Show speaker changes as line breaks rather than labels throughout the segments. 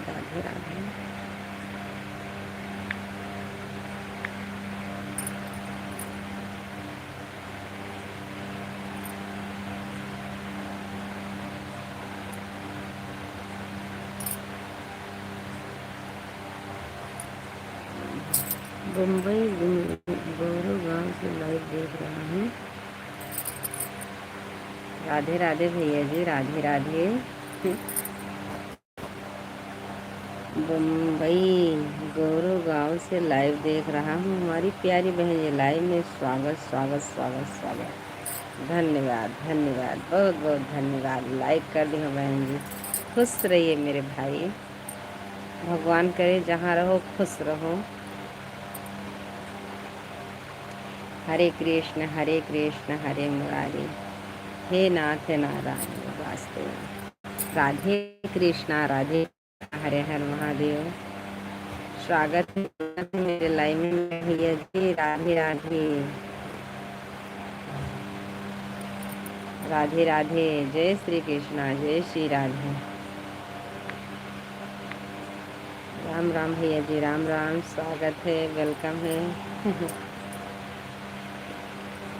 राधे राधे। मुंबई गौरव गांव से लाइव देख रहा हूँ। राधे राधे भैया जी, राधे राधे। मुंबई गौरव गांव से लाइव देख रहा हूँ। हमारी प्यारी बहन जी लाइव में स्वागत स्वागत स्वागत स्वागत। धन्यवाद धन्यवाद, बहुत बहुत धन्यवाद। लाइक कर दी हो बहन जी। खुश रहिए मेरे भाई, भगवान करे जहाँ रहो खुश रहो। हरे कृष्ण हरे मुरारी, हे नाथ नारायण वासुदेव। राधे कृष्णा राधे, हरे हर महादेव। स्वागत है मेरे लाइव में भैया जी। राधे राधे राधे राधे। जय श्री कृष्णा, जय श्री राधे। राम राम भैया जी, राम राम। स्वागत है, वेलकम है।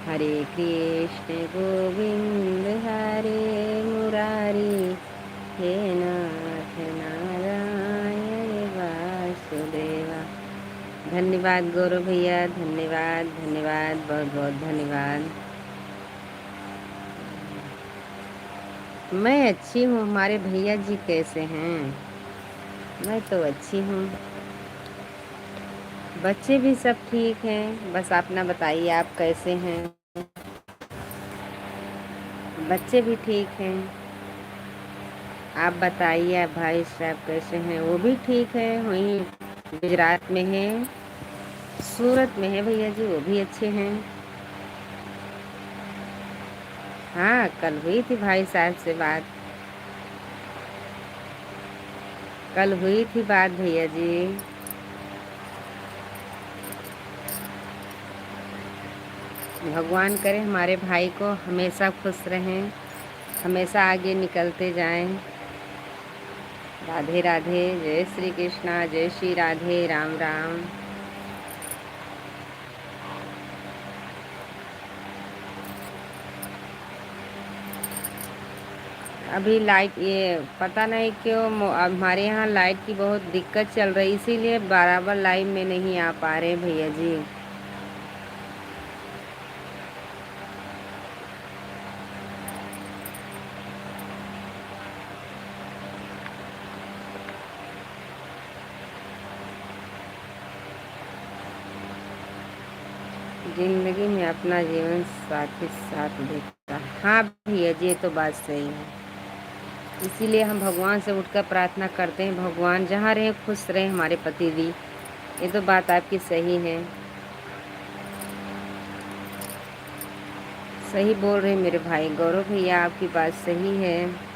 हरे कृष्ण गोविंद हरे मुरारी, हे नाथ नारायण वासुदेवा। धन्यवाद गौरव भैया, धन्यवाद धन्यवाद, बहुत बहुत धन्यवाद। मैं अच्छी हूँ। हमारे भैया जी कैसे हैं? मैं तो अच्छी हूँ। बच्चे भी सब ठीक हैं। बस अपना बताइए, आप कैसे हैं? बच्चे भी ठीक हैं। आप बताइए, आप भाई साहब कैसे हैं? वो भी ठीक है, वहीं गुजरात में है, सूरत में है भैया जी, वो भी अच्छे हैं। हाँ, कल हुई थी भाई साहब से बात। कल हुई थी बात भैया जी। भगवान करे हमारे भाई को हमेशा खुश रहें, हमेशा आगे निकलते जाएं। राधे राधे। जय श्री कृष्णा, जय श्री राधे, राम राम। अभी लाइट, ये पता नहीं क्यों हमारे यहाँ लाइट की बहुत दिक्कत चल रही, इसीलिए बराबर लाइव में नहीं आ पा रहे भैया जी। जिंदगी में अपना जीवन साथी साथ देता। हाँ भैया जी, ये तो बात सही है। इसीलिए हम भगवान से उठकर प्रार्थना करते हैं, भगवान जहाँ रहे खुश रहे हमारे पति भी। ये तो बात आपकी सही है, सही बोल रहे मेरे भाई गौरव भैया, आपकी बात सही है।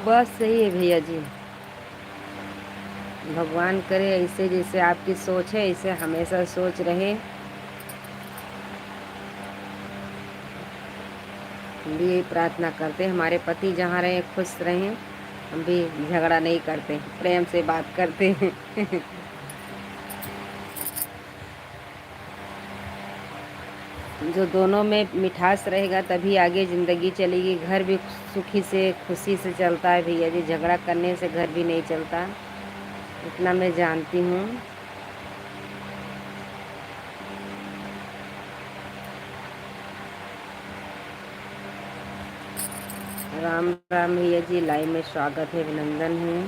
बात सही है भैया जी। भगवान करे ऐसे जैसे आपकी सोच है ऐसे हमेशा सोच रहे। हम भी यही प्रार्थना करते हैं, हमारे पति जहाँ रहे खुश रहें। हम भी झगड़ा नहीं करते, प्रेम से बात करते हैं। जो दोनों में मिठास रहेगा तभी आगे ज़िंदगी चलेगी। घर भी सुखी से खुशी से चलता है भैया जी, झगड़ा करने से घर भी नहीं चलता, इतना मैं जानती हूँ। राम राम भैया जी, लाइव में स्वागत है, अभिनंदन है।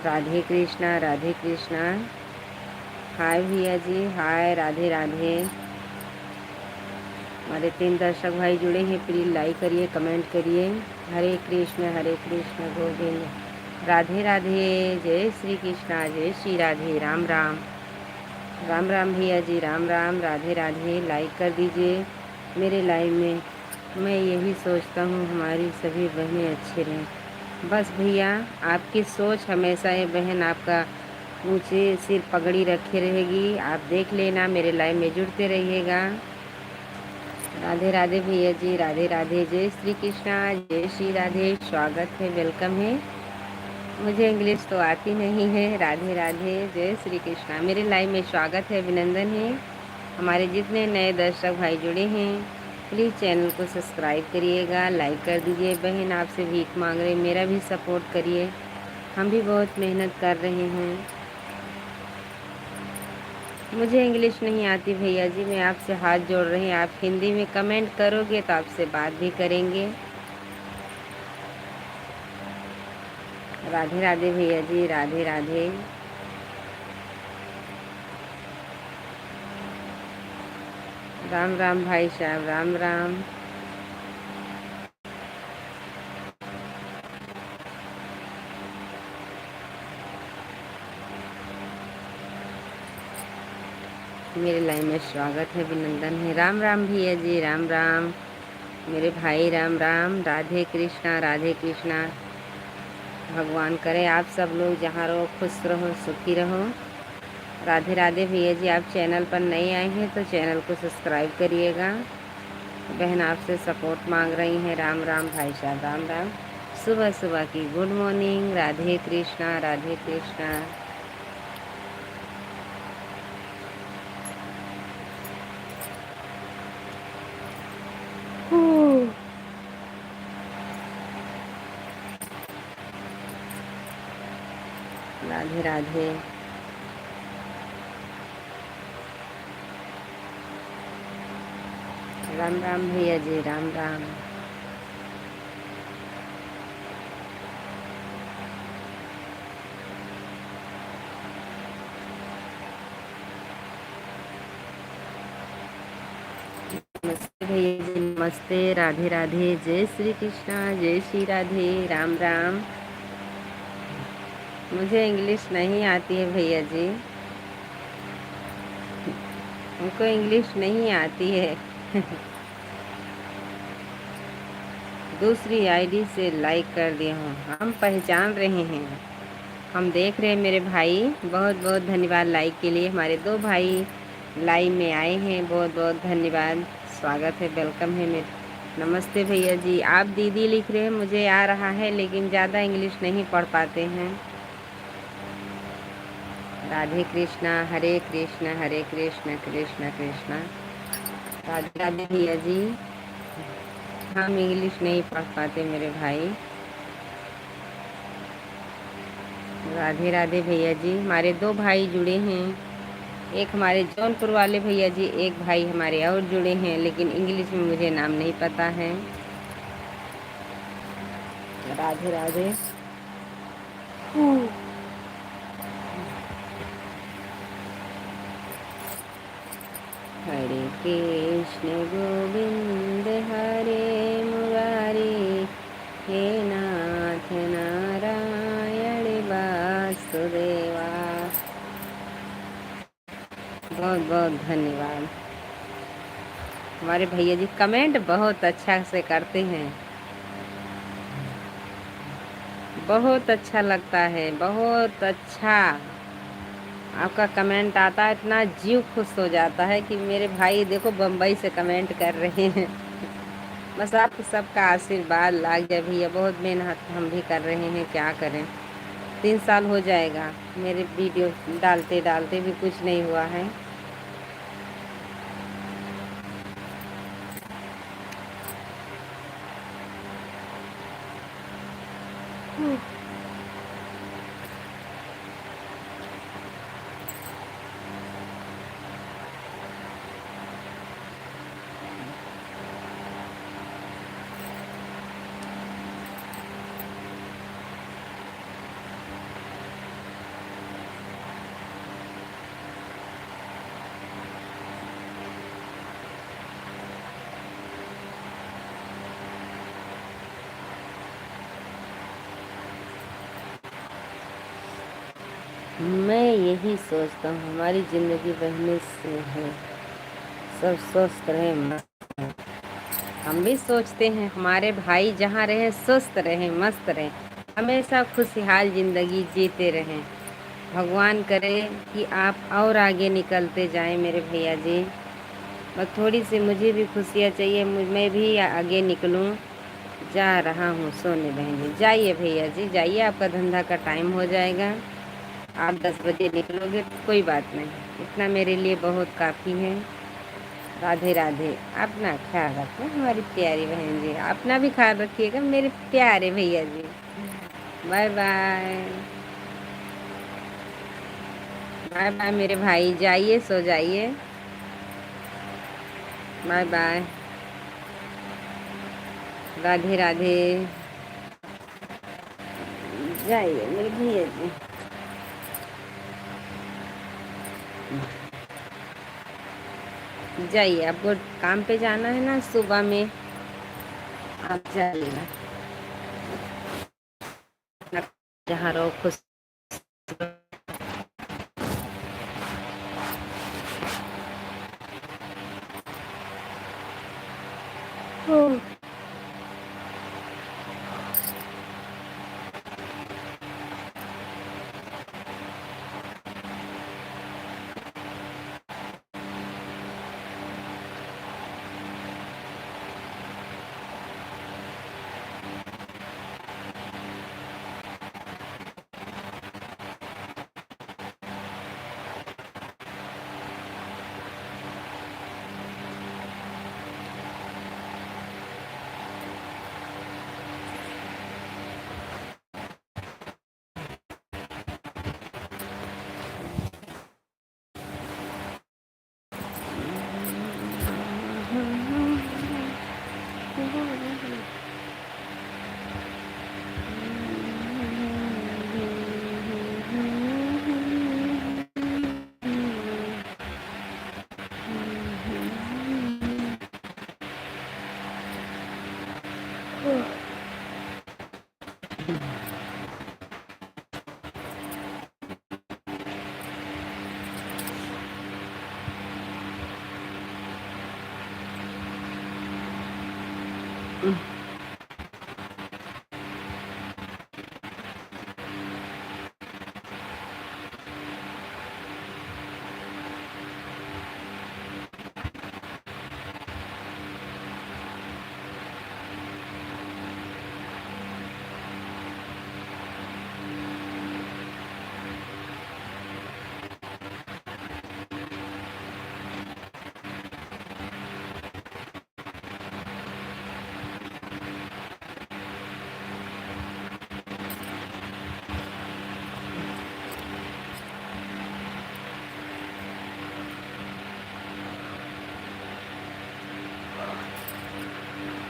राधे कृष्णा, राधे कृष्णा। हाय भैया जी, हाय, राधे राधे। हमारे 3 दर्शक भाई जुड़े हैं, प्लीज लाइक करिए, कमेंट करिए। हरे कृष्ण गोविंद, राधे राधे। जय श्री कृष्णा, जय श्री राधे। राम राम। राम राम भैया जी, राम राम, राधे राधे। लाइक कर दीजिए मेरे लाइव में। मैं यही सोचता हूँ हमारी सभी बहनें अच्छी रहें। बस भैया, आपकी सोच हमेशा ये बहन आपका ऊँचे सिर पगड़ी रखे रहेगी। आप देख लेना, मेरे लाइव में जुड़ते रहिएगा। राधे राधे भैया जी, राधे राधे। जय श्री कृष्णा, जय श्री राधे। स्वागत है, वेलकम है। मुझे इंग्लिश तो आती नहीं है। राधे राधे, जय श्री कृष्णा। मेरे लाइव में स्वागत है, अभिनंदन है। हमारे जितने नए दर्शक भाई जुड़े हैं, प्लीज़ चैनल को सब्सक्राइब करिएगा, लाइक कर दीजिए। बहन आपसे भीख मांग रहे, मेरा भी सपोर्ट करिए। हम भी बहुत मेहनत कर रहे हैं। मुझे इंग्लिश नहीं आती भैया जी, मैं आपसे हाथ जोड़ रही हूँ। आप हिंदी में कमेंट करोगे तो आपसे बात भी करेंगे। राधे राधे भैया जी, राधे राधे। राम राम भाई साहब, राम राम। मेरे लाइव में स्वागत है, अभिनंदन है। राम राम भैया जी, राम राम मेरे भाई, राम राम। राधे कृष्णा, राधे कृष्णा। भगवान करे आप सब लोग जहाँ रहो खुश रहो, सुखी रहो। राधे राधे भैया जी, आप चैनल पर नए आए हैं तो चैनल को सब्सक्राइब करिएगा। बहन आपसे सपोर्ट मांग रही हैं। राम राम भाई साहब, राम राम। सुबह सुबह की गुड मॉर्निंग। राधे कृष्णा, राधे कृष्णा। राधे राधे। राम राम भैया जी, राम राम। नमस्ते भैया जी, नमस्ते। राधे राधे। जय श्री कृष्णा, जय श्री राधे। राम राम। मुझे इंग्लिश नहीं आती है भैया जी, हमको इंग्लिश नहीं आती है। दूसरी आईडी से लाइक कर दिया हूँ। हम पहचान रहे हैं, हम देख रहे हैं मेरे भाई। बहुत बहुत धन्यवाद लाइक के लिए। हमारे 2 भाई लाइव में आए हैं, बहुत बहुत धन्यवाद। स्वागत है, वेलकम है मेरे। नमस्ते भैया जी। आप दीदी लिख रहे हैं, मुझे आ रहा है लेकिन ज़्यादा इंग्लिश नहीं पढ़ पाते हैं। राधे कृष्णा, हरे कृष्ण, हरे कृष्ण, कृष्ण कृष्ण। राधे राधे भैया जी। हम इंग्लिश नहीं पढ़ पाते मेरे भाई। राधे राधे भैया जी। हमारे 2 भाई जुड़े हैं, एक हमारे जौनपुर वाले भैया जी, एक भाई हमारे और जुड़े हैं, लेकिन इंग्लिश में मुझे नाम नहीं पता है। राधे राधे। हरे कृष्ण गोविंद हरे मुरारी, हे नाथ नारायण वासुदेवा। बहुत बहुत धन्यवाद। हमारे भैया जी कमेंट बहुत अच्छा से करते हैं, बहुत अच्छा लगता है, बहुत अच्छा। आपका कमेंट आता है, इतना जीव खुश हो जाता है कि मेरे भाई देखो बम्बई से कमेंट कर रहे हैं। बस आप सबका आशीर्वाद लाग जाए भैया। बहुत मेहनत हम भी कर रहे हैं, क्या करें। 3 साल हो जाएगा मेरे वीडियो डालते डालते भी कुछ नहीं हुआ है। मैं यही सोचता हूँ हमारी ज़िंदगी बहने से है, सब स्वस्थ रहें, मस्त रहें। हम भी सोचते हैं हमारे भाई जहाँ रहें स्वस्थ रहें, मस्त रहें, हमेशा खुशहाल ज़िंदगी जीते रहें। भगवान करे कि आप और आगे निकलते जाएं मेरे भैया जी। बस थोड़ी सी मुझे भी खुशियाँ चाहिए, मैं भी आगे निकलूं। जा रहा हूँ सोने बहन जी। जाइए भैया जी, जाइए, आपका धंधा का टाइम हो जाएगा। आप 10 बजे निकलोगे तो कोई बात नहीं, इतना मेरे लिए बहुत काफ़ी है। राधे राधे। अपना ख्याल रखना हमारी प्यारी बहन जी, अपना भी ख्याल रखिएगा मेरे प्यारे भैया जी। Bye bye. बाय बाय मेरे भाई, जाइए सो जाइए। Bye bye. राधे राधे। जाइए मेरे भैया जी। जाइए, आपको काम पे जाना है ना सुबह में, आप जाइएगा। जहाँ रहो खुश।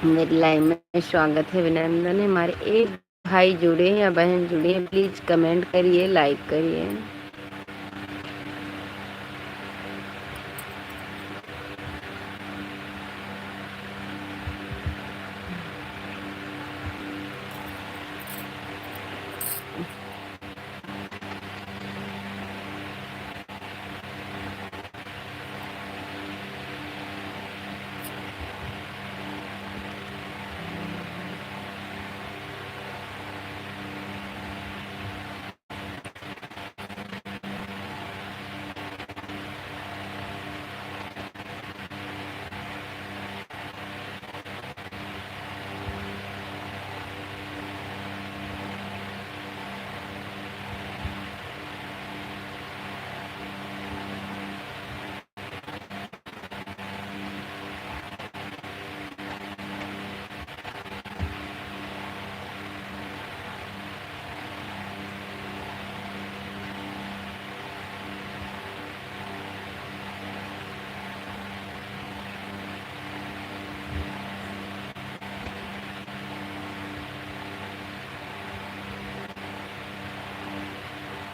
मेरी लाइव में स्वागत है, अभिनंदन है। हमारे एक भाई जुड़े हैं या बहन जुड़े हैं, प्लीज कमेंट करिए, लाइक करिए।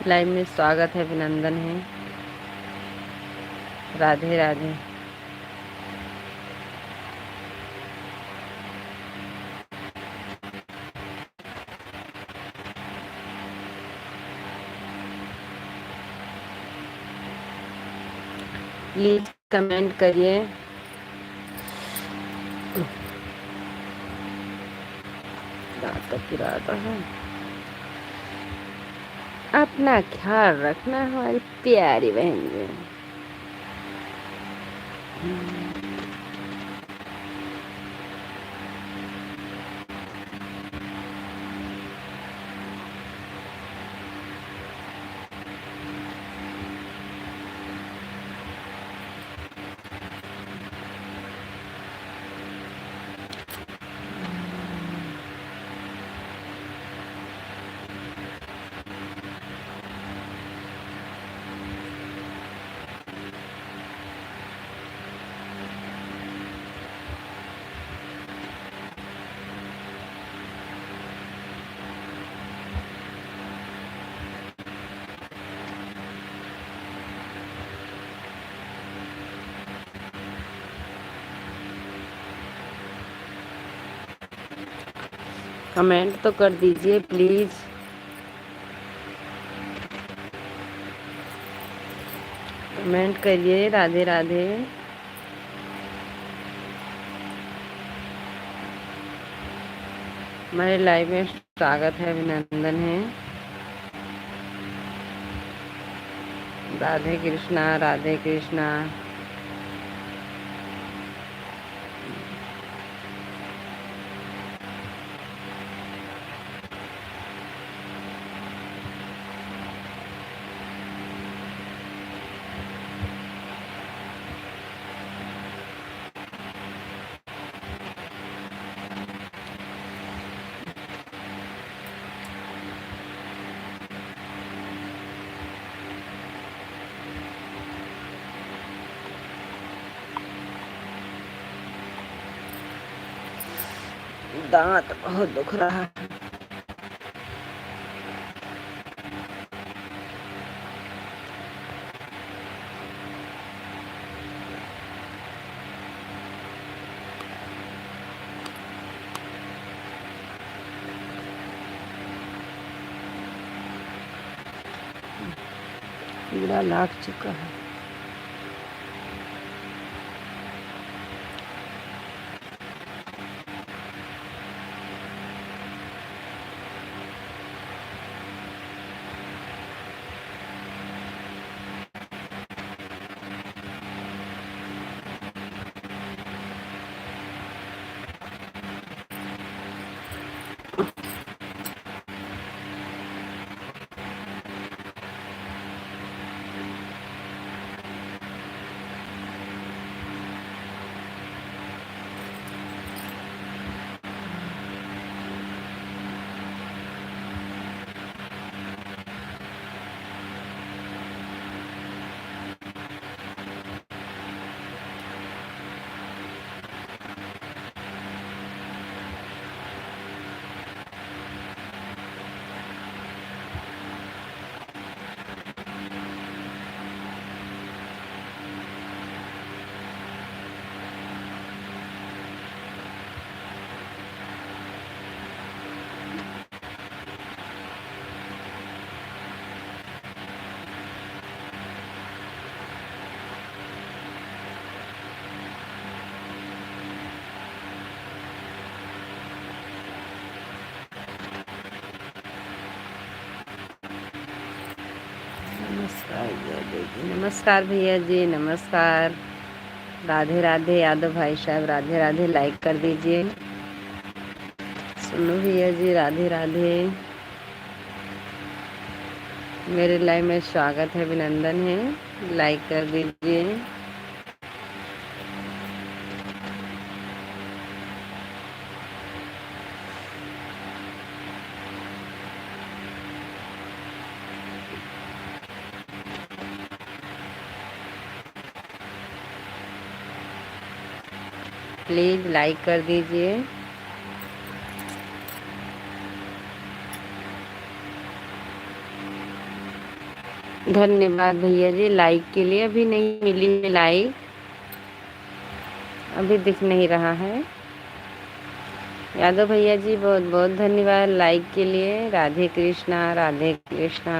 लाइव में स्वागत है, अभिनंदन है। राधे राधे। प्लीज कमेंट करिए। दांत तो पिराता है। अपना ख्याल रखना हमारी प्यारी बहन जी। कमेंट तो कर दीजिए प्लीज। कमेंट करिए। राधे राधे। हमारे लाइव में स्वागत है, अभिनंदन है। राधे कृष्णा, राधे कृष्णा। दांत बहुत दुख रहा है। कीड़ा लाग चुका है। नमस्कार भैया जी, नमस्कार। राधे राधे यादव भाई साहब, राधे राधे। लाइक कर दीजिए। सुनो भैया जी, राधे राधे। मेरे लाइव में स्वागत है, अभिनंदन है। लाइक कर दीजिए। प्लीज लाइक कर दीजिए। धन्यवाद भैया जी लाइक के लिए। अभी नहीं मिली लाइक, अभी दिख नहीं रहा है। यादव भैया जी बहुत बहुत धन्यवाद लाइक के लिए। राधे कृष्णा, राधे कृष्णा।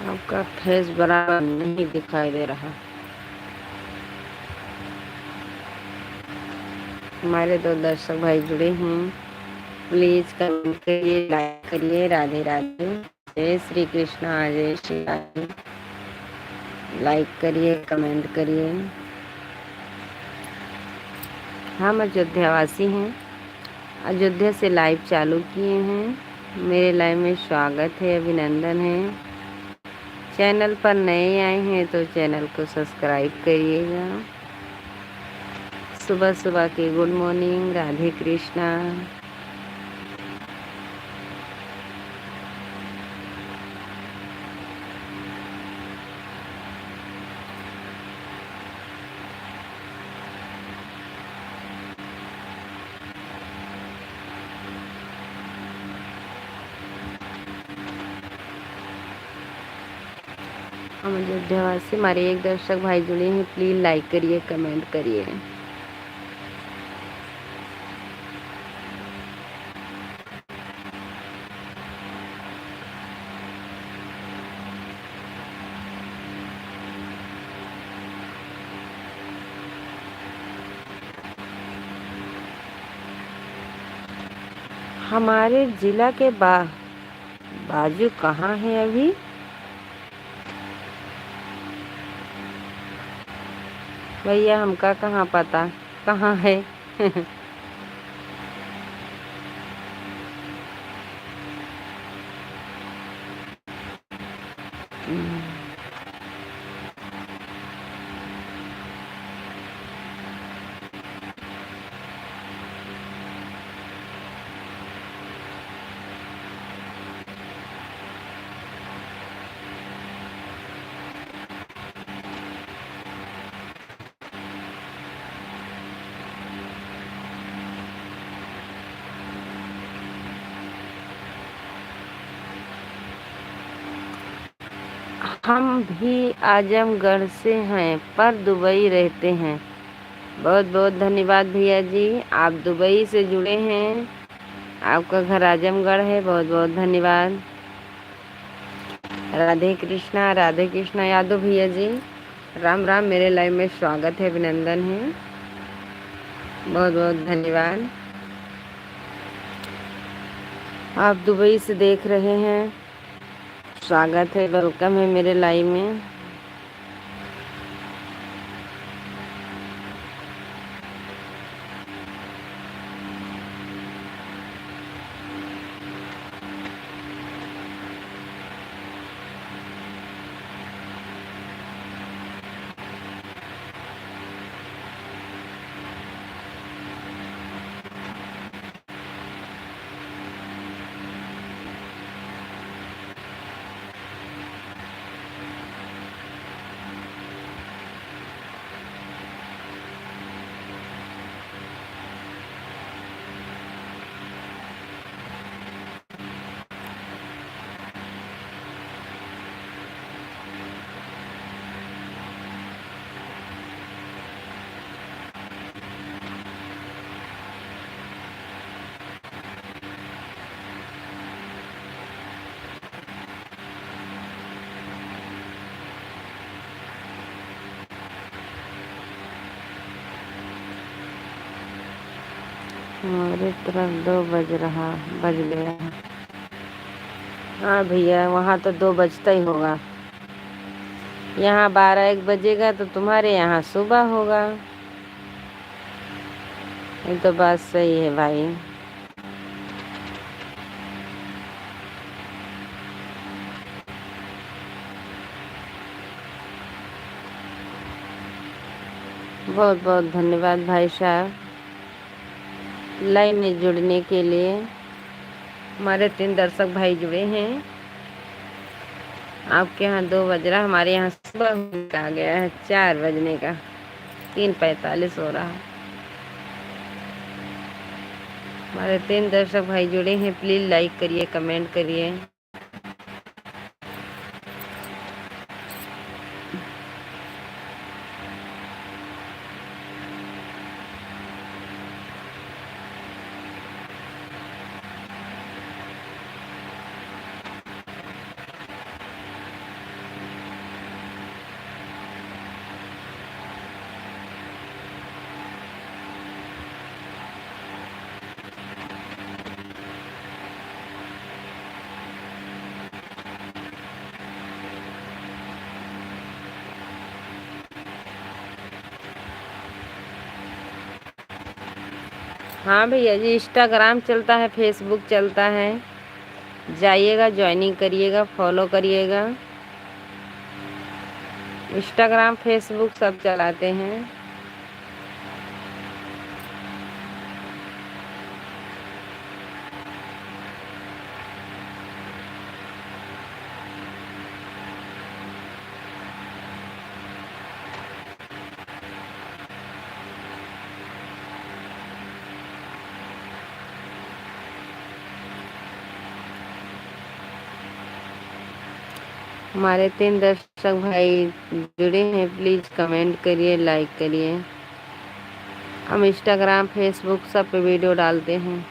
आपका फेस बराबर नहीं दिखाई दे रहा। हमारे दो दर्शक भाई जुड़े हैं, प्लीज कमेंट करिए, लाइक करिए। राधे राधे, जय श्री कृष्णा, जय श्री राधे। लाइक करिए, कमेंट करिए। हम अयोध्यावासी हैं, अयोध्या से लाइव चालू किए हैं। मेरे लाइव में स्वागत है, अभिनंदन है। चैनल पर नए आए हैं तो चैनल को सब्सक्राइब करिएगा। सुबह सुबह के गुड मॉर्निंग, राधे कृष्णा। हम अयोध्यावासी, हमारे एक दर्शक भाई जुड़े हैं, प्लीज लाइक करिए, कमेंट करिए। हमारे जिला के बाजू कहाँ है अभी? भैया हमका कहाँ पता कहाँ है। हम भी आजमगढ़ से हैं पर दुबई रहते हैं। बहुत बहुत धन्यवाद भैया जी, आप दुबई से जुड़े हैं, आपका घर आजमगढ़ है। बहुत बहुत धन्यवाद। राधे कृष्णा यादव भैया जी, राम राम। मेरे लाइव में स्वागत है, अभिनंदन है। बहुत बहुत धन्यवाद। आप दुबई से देख रहे हैं, स्वागत है, वेलकम है मेरे लाइव में। हमारे तरफ 2 बज गया। हाँ भैया, वहाँ तो 2 बजता ही होगा। यहाँ 12-1 बजेगा तो तुम्हारे यहाँ सुबह होगा। ये तो बात सही है भाई। बहुत बहुत धन्यवाद भाई साहब, लाइव में जुड़ने के लिए। हमारे 3 दर्शक भाई जुड़े हैं। आपके यहाँ 2 बज रहा, हमारे यहाँ सुबह आ गया है 4 बजने का, 3:45 हो रहा। हमारे 3 दर्शक भाई जुड़े हैं, प्लीज लाइक करिए, कमेंट करिए। हाँ भैया जी, इंस्टाग्राम चलता है, फेसबुक चलता है, जाइएगा, ज्वाइनिंग करिएगा, फॉलो करिएगा। इंस्टाग्राम फेसबुक सब चलाते हैं। हमारे 3 दर्शक भाई जुड़े हैं, प्लीज कमेंट करिए, लाइक करिए। हम इंस्टाग्राम फेसबुक सब पे वीडियो डालते हैं।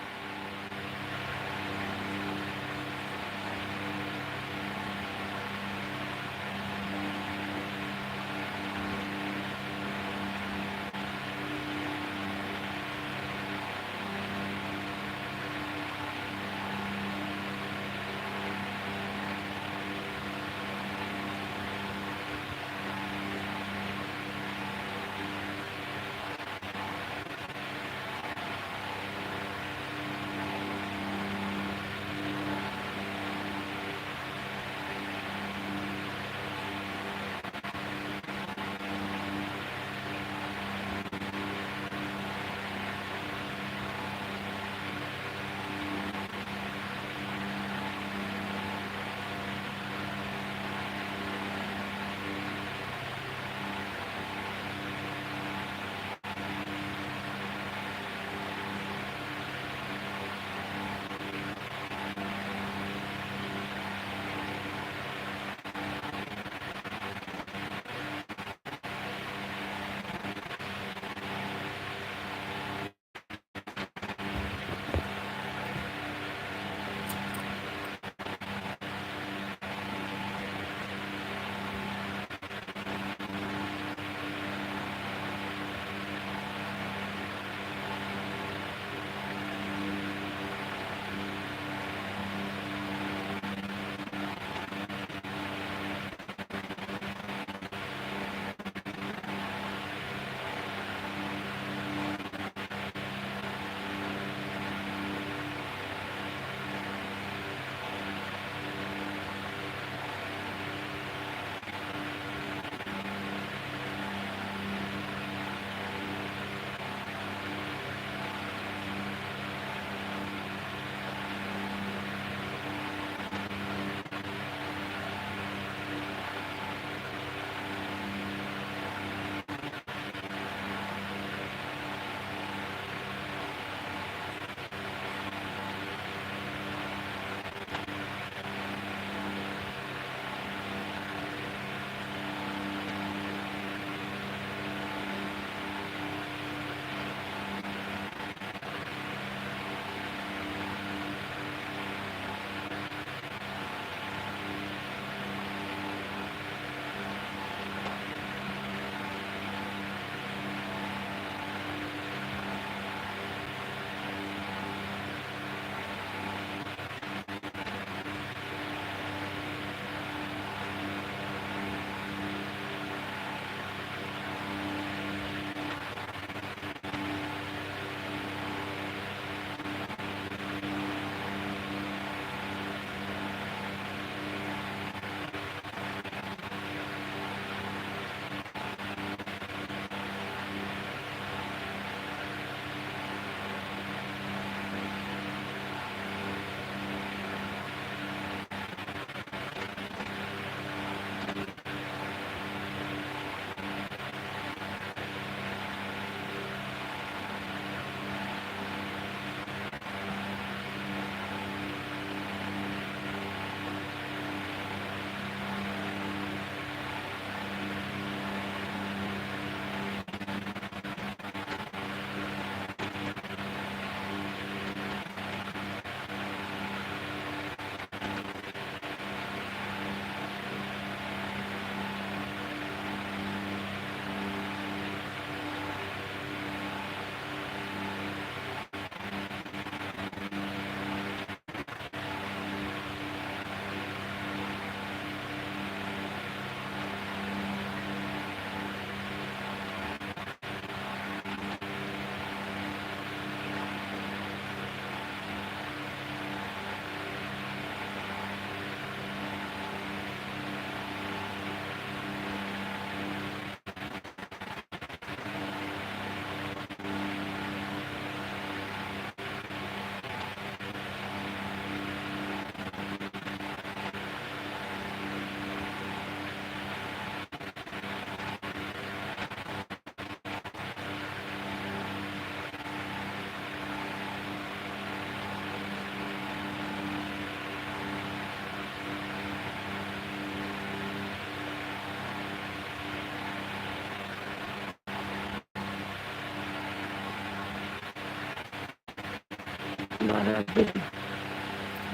हमारा दिल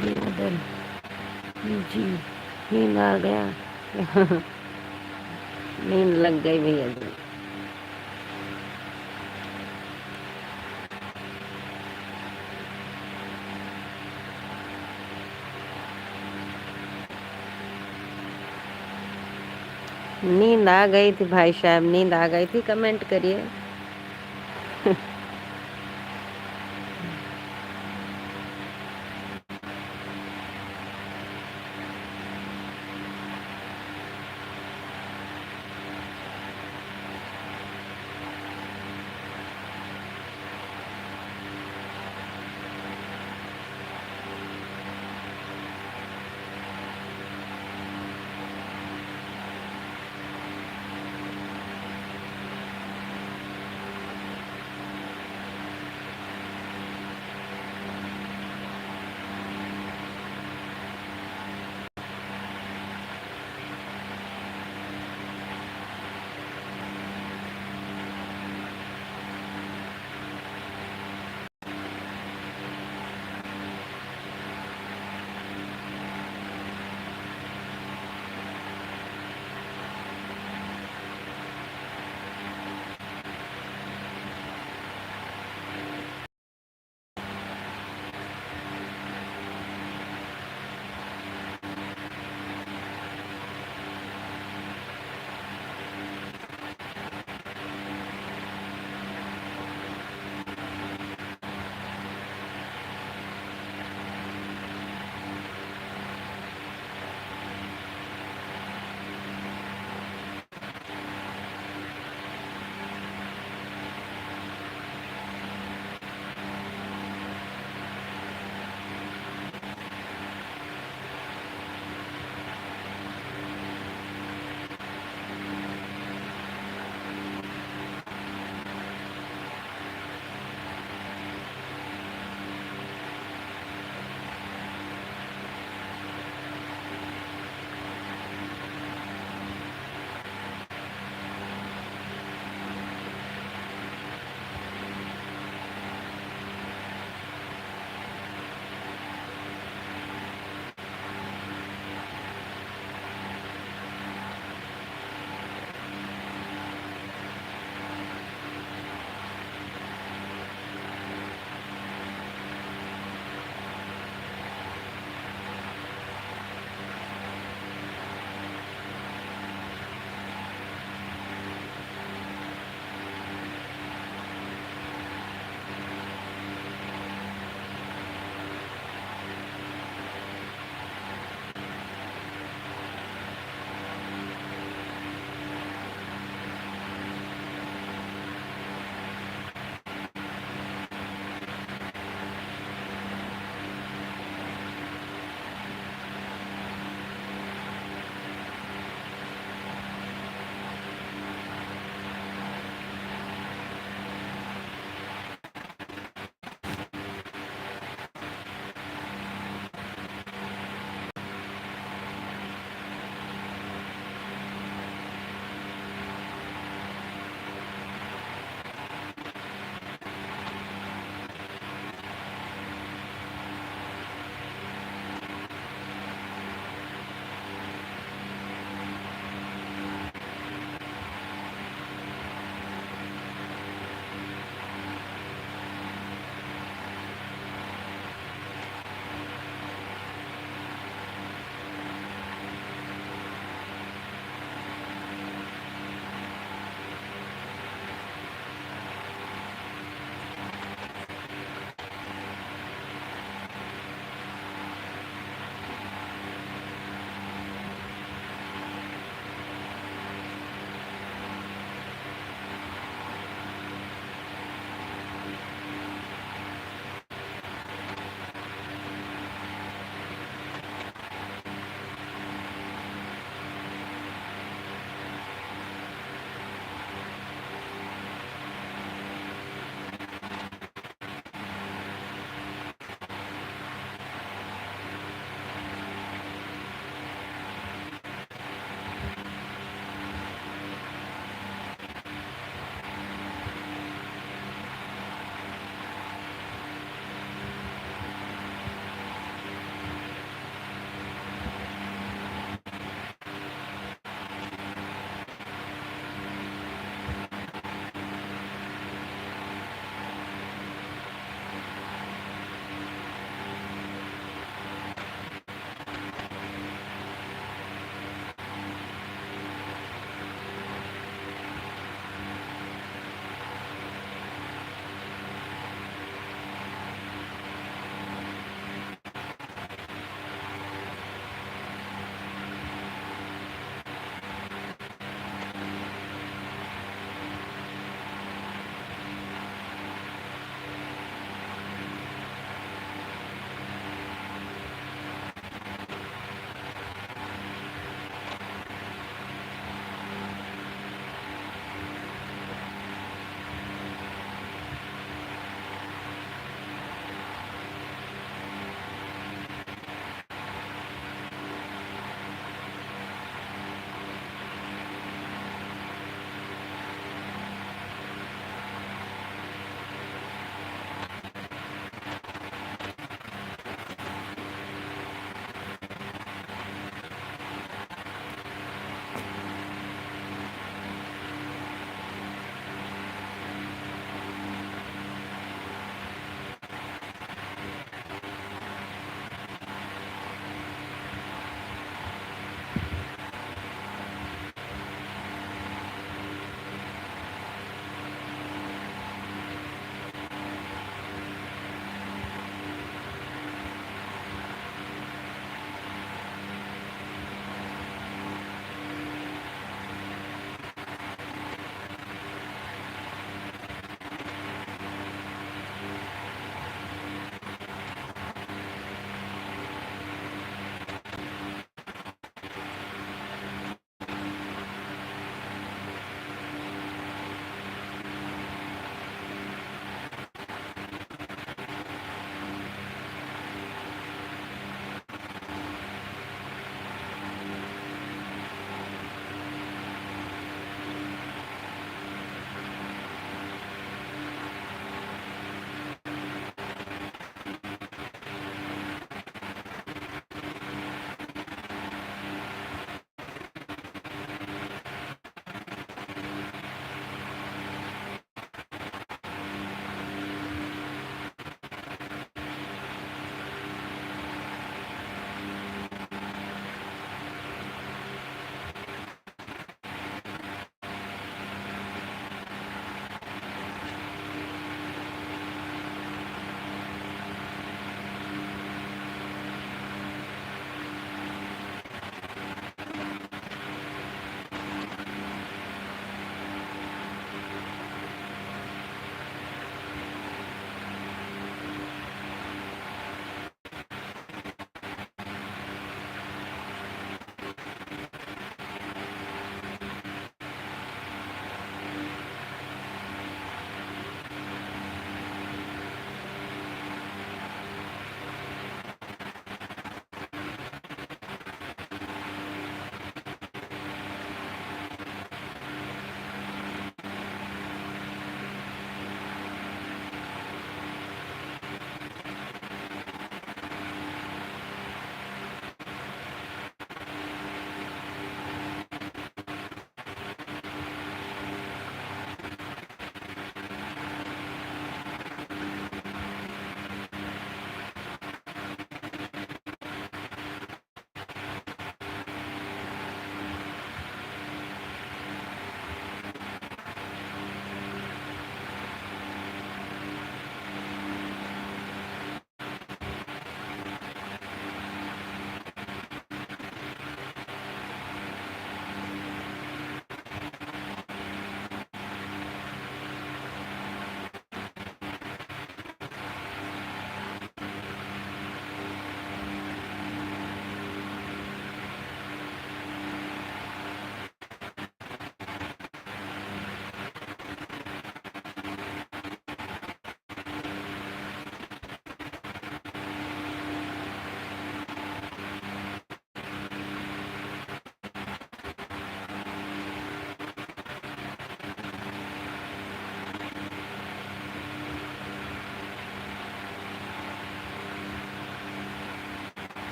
बेदल जी, नींद आ गया। नींद लग गई भैया जी। नींद आ गई थी भाई साहब, नींद आ गई थी, कमेंट करिए।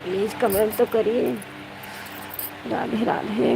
प्लीज कमेंट तो करिए। राधे राधे।